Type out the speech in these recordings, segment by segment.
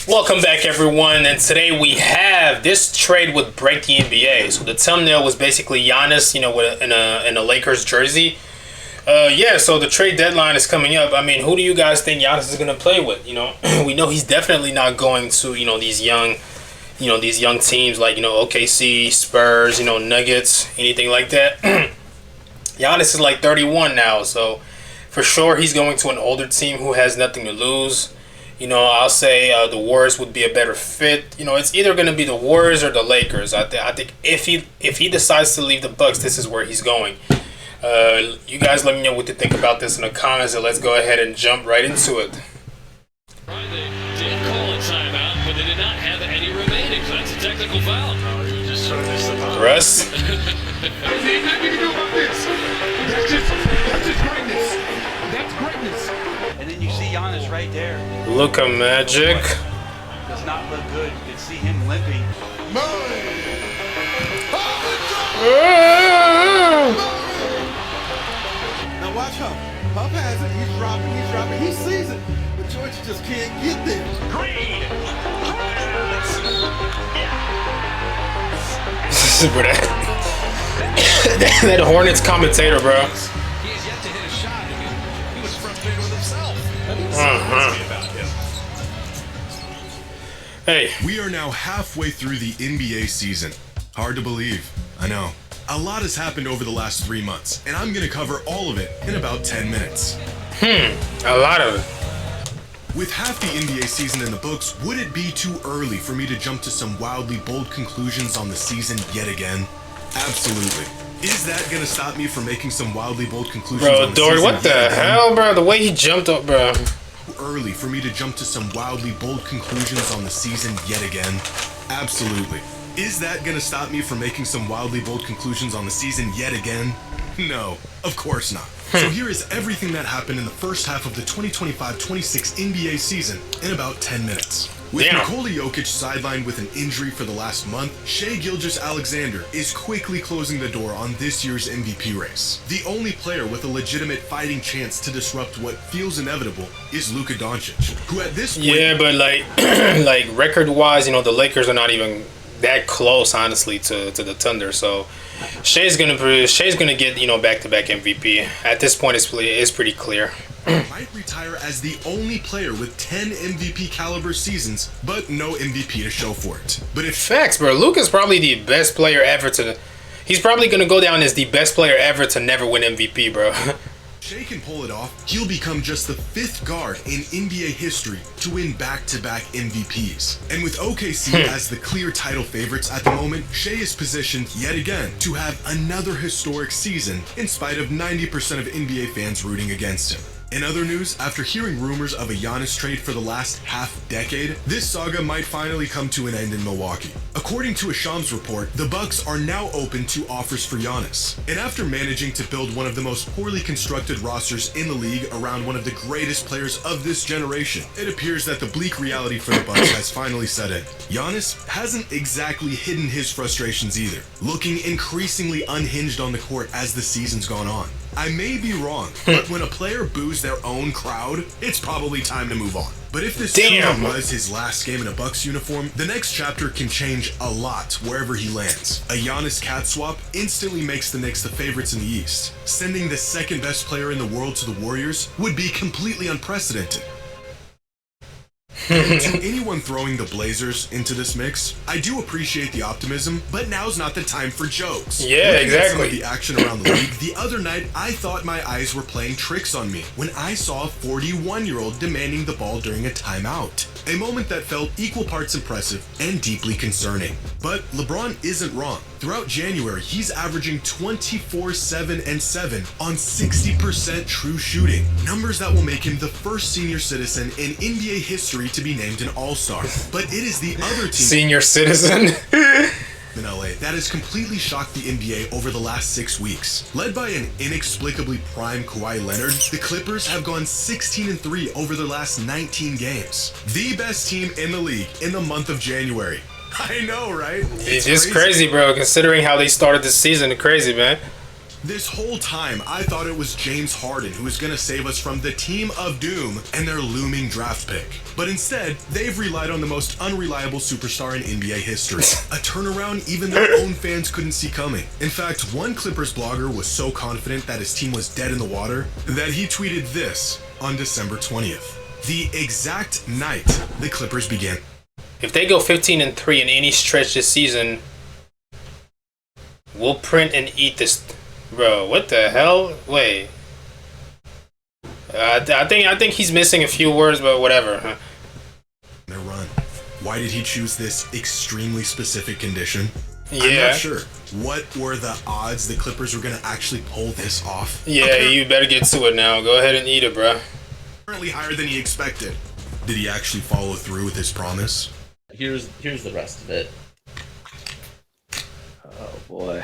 Welcome back, everyone, and today we have this trade would break the NBA. So the thumbnail was basically Giannis, in a Lakers jersey. So the trade deadline is coming up. I mean, who do you guys think Giannis is gonna play with? We know he's definitely not going to these young teams like OKC, Spurs, Nuggets, anything like that. Giannis is like 31 now, so for sure he's going to an older team who has nothing to lose. I'll say the Warriors would be a better fit. It's either going to be the Warriors or the Lakers. I think if he decides to leave the Bucks, this is where he's going. You guys let me know what you think about this in the comments, and let's go ahead and jump right into it. Right, they did call a timeout, but they did not have any remaining, so that's a technical foul. No, you just sort of missed the ball. Russ? There's nothing you can do about this. That's just greatness. That's greatness. And then you see Giannis right there. Luka Magic. Does not look good. You can see him limping. Now watch Huff. Huff has it. He's dropping. He sees it. But George just can't get there. Green! Bro, that Hornets commentator, bro. He has yet to hit a shot. He was frustrated with himself. Hey. We are now halfway through the NBA season. Hard to believe, I know. A lot has happened over the last 3 months, and I'm gonna cover all of it in about 10 minutes. A lot of it. With half the NBA season in the books, would it be too early for me to jump to some wildly bold conclusions on the season yet again? Absolutely. Is that gonna stop me from making some wildly bold conclusions Bro, on the Dory, season what the yet again? hell, bro? The way he jumped up, bro. Early for me to jump to some wildly bold conclusions on the season yet again? Absolutely. Is that gonna stop me from making some wildly bold conclusions on the season yet again? No, of course not. So here is everything that happened in the first half of the 2025-26 NBA season in about 10 minutes. With Damn. Nikola Jokic sidelined with an injury for the last month, Shai Gilgeous-Alexander is quickly closing the door on this year's MVP race. The only player with a legitimate fighting chance to disrupt what feels inevitable is Luka Doncic, who at this point... Yeah, but like record-wise, the Lakers are not even that close, honestly, to the Thunder. So Shai's gonna get back-to-back MVP. At this point, it's pretty clear. might retire as the only player with 10 MVP caliber seasons, but no MVP to show for it. But if Facts, bro. Luka's probably the best player ever to. He's probably gonna go down as the best player ever to never win MVP, bro. Shai can pull it off, he'll become just the 5th guard in NBA history to win back-to-back MVPs. And with OKC as the clear title favorites at the moment, Shai is positioned yet again to have another historic season in spite of 90% of NBA fans rooting against him. In other news, after hearing rumors of a Giannis trade for the last half-decade, this saga might finally come to an end in Milwaukee. According to a Shams report, the Bucks are now open to offers for Giannis. And after managing to build one of the most poorly constructed rosters in the league around one of the greatest players of this generation, it appears that the bleak reality for the Bucks has finally set in. Giannis hasn't exactly hidden his frustrations either, looking increasingly unhinged on the court as the season's gone on. I may be wrong, but when a player boos their own crowd, it's probably time to move on. But if this truly was his last game in a Bucks uniform, the next chapter can change a lot wherever he lands. A Giannis cat swap instantly makes the Knicks the favorites in the East. Sending the second best player in the world to the Warriors would be completely unprecedented. To anyone throwing the Blazers into this mix, I do appreciate the optimism, but now's not the time for jokes. Yeah, Looking at some exactly. of the action around the league, the other night I thought my eyes were playing tricks on me when I saw a 41-year-old demanding the ball during a timeout. A moment that felt equal parts impressive and deeply concerning. But LeBron isn't wrong. Throughout January, he's averaging 24-7-7 on 60% true shooting. Numbers that will make him the first senior citizen in NBA history to be named an All-Star. But it is the other team Senior citizen. in LA that has completely shocked the NBA over the last 6 weeks. Led by an inexplicably prime Kawhi Leonard, the Clippers have gone 16-3 over their last 19 games. The best team in the league in the month of January. I know, right? It's crazy, bro. Considering how they started this season, crazy, man. This whole time, I thought it was James Harden who was gonna save us from the team of doom and their looming draft pick. But instead, they've relied on the most unreliable superstar in NBA history. A turnaround even their own fans couldn't see coming. In fact, one Clippers blogger was so confident that his team was dead in the water that he tweeted this on December 20th, the exact night the Clippers began. If they go 15-3 in any stretch this season, we'll print and eat this. Bro, what the hell? Wait. I think he's missing a few words, but whatever. Their run. Why did he choose this extremely specific condition? Yeah. I'm not sure. What were the odds the Clippers were going to actually pull this off? Yeah, you better get to it now. Go ahead and eat it, bro. Apparently higher than he expected. Did he actually follow through with his promise? Here's the rest of it. Oh boy.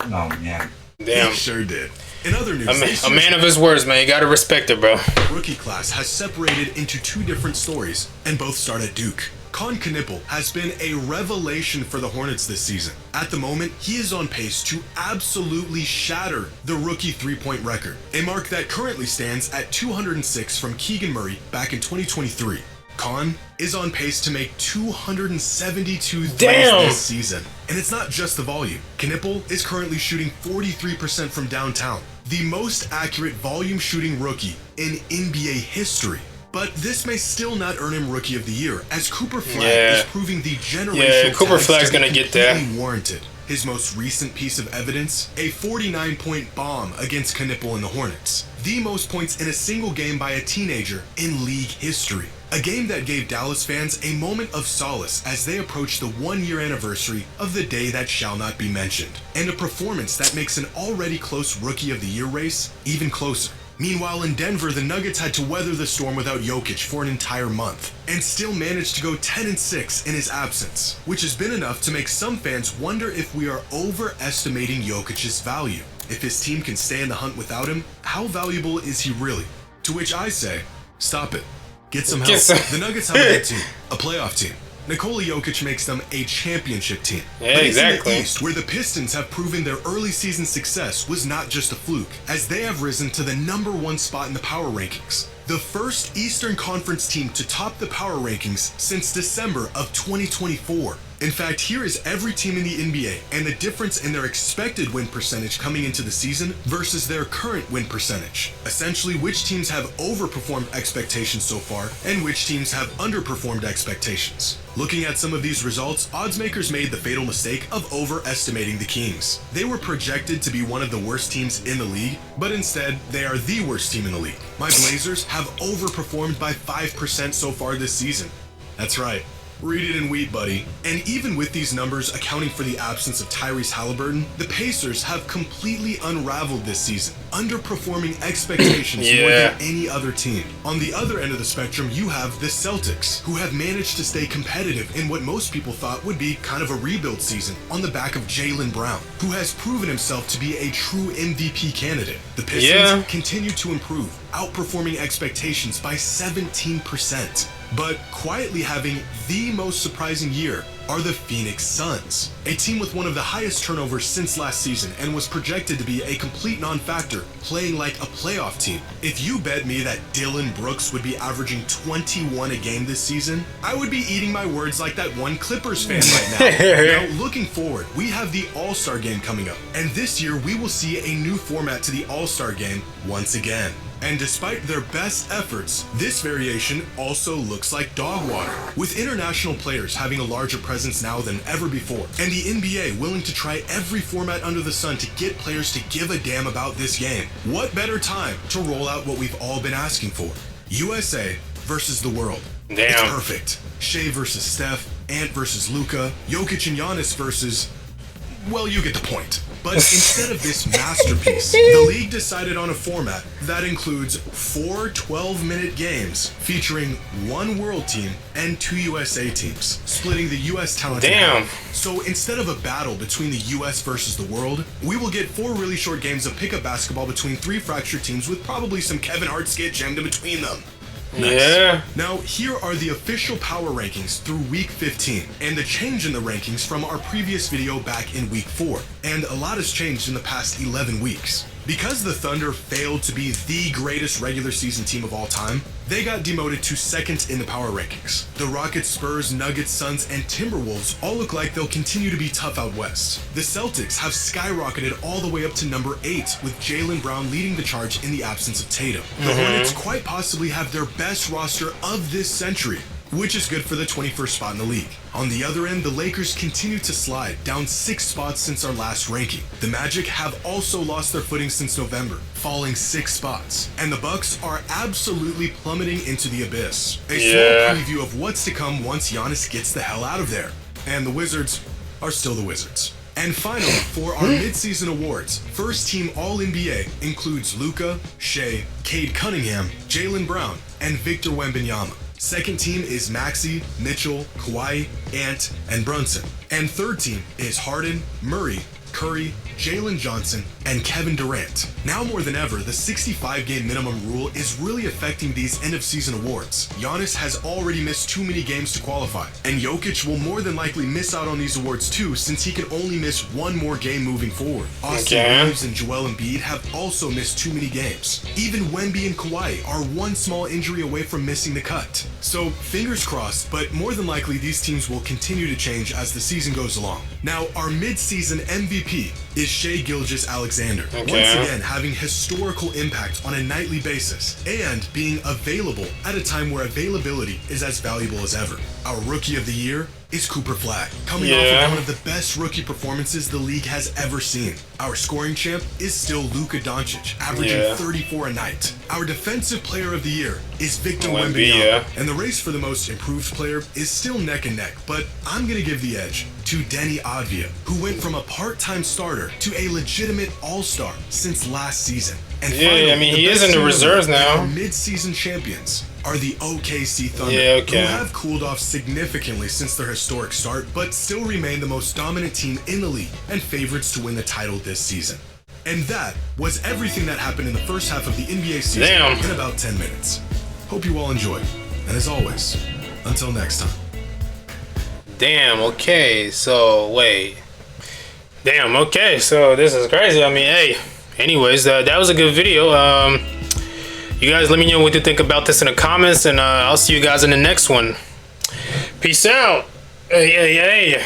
Oh man. Damn. He sure did. In other news, A man of his words, man. You gotta respect it, bro. rookie class has separated into two different stories, and both start at Duke. Con Knipple has been a revelation for the Hornets this season. At the moment, he is on pace to absolutely shatter the rookie three-point record, a mark that currently stands at 206 from Keegan Murray back in 2023. Con is on pace to make 272 threes this season. And it's not just the volume. Knipple is currently shooting 43% from downtown, the most accurate volume shooting rookie in NBA history. But this may still not earn him Rookie of the Year, as Cooper Flagg is proving the generational Yeah, Cooper Flagg's gonna get there. Warranted. His most recent piece of evidence, a 49-point bomb against Knipple and the Hornets. The most points in a single game by a teenager in league history. A game that gave Dallas fans a moment of solace as they approach the one-year anniversary of the day that shall not be mentioned. And a performance that makes an already close Rookie of the Year race even closer. Meanwhile, in Denver, the Nuggets had to weather the storm without Jokic for an entire month, and still managed to go 10-6 in his absence, which has been enough to make some fans wonder if we are overestimating Jokic's value. If his team can stay in the hunt without him, how valuable is he really? To which I say, stop it. Get some help. The Nuggets have a good team, a playoff team. Nikola Jokic makes them a championship team. Yeah, but exactly. It's in the East, where the Pistons have proven their early season success was not just a fluke, as they have risen to the #1 spot in the power rankings. The first Eastern Conference team to top the power rankings since December of 2024. In fact, here is every team in the NBA and the difference in their expected win percentage coming into the season versus their current win percentage. Essentially, which teams have overperformed expectations so far and which teams have underperformed expectations. Looking at some of these results, odds makers made the fatal mistake of overestimating the Kings. They were projected to be one of the worst teams in the league, but instead, they are the worst team in the league. My Blazers have overperformed by 5% so far this season. That's right. Read it in wheat, buddy. And even with these numbers accounting for the absence of Tyrese Halliburton, the Pacers have completely unraveled this season, underperforming expectations more than any other team. On the other end of the spectrum, you have the Celtics, who have managed to stay competitive in what most people thought would be kind of a rebuild season on the back of Jaylen Brown, who has proven himself to be a true MVP candidate. The Pistons continue to improve, outperforming expectations by 17%. But quietly having the most surprising year are the Phoenix Suns, a team with one of the highest turnovers since last season and was projected to be a complete non-factor, playing like a playoff team. If you bet me that Dylan Brooks would be averaging 21 a game this season, I would be eating my words like that one Clippers fan right now. Now, looking forward, we have the All-Star Game coming up, and this year we will see a new format to the All-Star Game once again. And despite their best efforts, this variation also looks like dog water, with international players having a larger presence now than ever before, and the NBA willing to try every format under the sun to get players to give a damn about this game. What better time to roll out what we've all been asking for? USA versus the world. Damn. It's perfect. Shea versus Steph, Ant versus Luka, Jokic and Giannis versus... well, you get the point. But instead of this masterpiece, the league decided on a format that includes 4 12-minute games featuring one world team and 2 USA teams, splitting the US talent in half. So instead of a battle between the US versus the world, we will get 4 really short games of pickup basketball between 3 fractured teams with probably some Kevin Hart skit jammed in between them. Yeah. Now, here are the official power rankings through week 15, and the change in the rankings from our previous video back in week 4. And a lot has changed in the past 11 weeks. Because the Thunder failed to be the greatest regular season team of all time, they got demoted to second in the power rankings. The Rockets, Spurs, Nuggets, Suns, and Timberwolves all look like they'll continue to be tough out west. The Celtics have skyrocketed all the way up to number 8, with Jaylen Brown leading the charge in the absence of Tatum. The Hornets quite possibly have their best roster of this century, which is good for the 21st spot in the league. On the other end, the Lakers continue to slide, down 6 spots since our last ranking. The Magic have also lost their footing since November, falling 6 spots. And the Bucks are absolutely plummeting into the abyss. A small preview of what's to come once Giannis gets the hell out of there. And the Wizards are still the Wizards. And finally, for our midseason awards, first team All-NBA includes Luka, Shea, Cade Cunningham, Jaylen Brown, and Victor Wembanyama. Second team is Maxey, Mitchell, Kawhi, Ant, and Brunson. And third team is Harden, Murray, Curry, Jalen Johnson, and Kevin Durant. Now more than ever, the 65-game minimum rule is really affecting these end-of-season awards. Giannis has already missed too many games to qualify, and Jokic will more than likely miss out on these awards too, since he can only miss 1 more game moving forward. Austin Reeves and Joel Embiid have also missed too many games. Even Wemby and Kawhi are 1 small injury away from missing the cut. So fingers crossed, but more than likely these teams will continue to change as the season goes along. Now, our mid-season MVP is Shai Gilgeous-Alexander, once again having historical impact on a nightly basis and being available at a time where availability is as valuable as ever. Our Rookie of the Year is Cooper Flag, coming off of one of the best rookie performances the league has ever seen. Our scoring champ is still Luka Doncic, averaging 34 a night. Our Defensive Player of the Year is Victor Wembanyama, and the race for the most improved player is still neck and neck, but I'm gonna give the edge to Denny Avdija, who went from a part-time starter to a legitimate all-star since last season. And finally, I mean, he is in the reserves now. Our mid-season champions are the OKC Thunder, who have cooled off significantly since their historic start, but still remain the most dominant team in the league and favorites to win the title this season. And that was everything that happened in the first half of the NBA season in about 10 minutes. Hope you all enjoyed. And as always, until next time. Damn, okay, so wait. Damn, okay, so this is crazy. I mean, hey, anyways, that was a good video. You guys let me know what you think about this in the comments, and I'll see you guys in the next one. Peace out. Hey.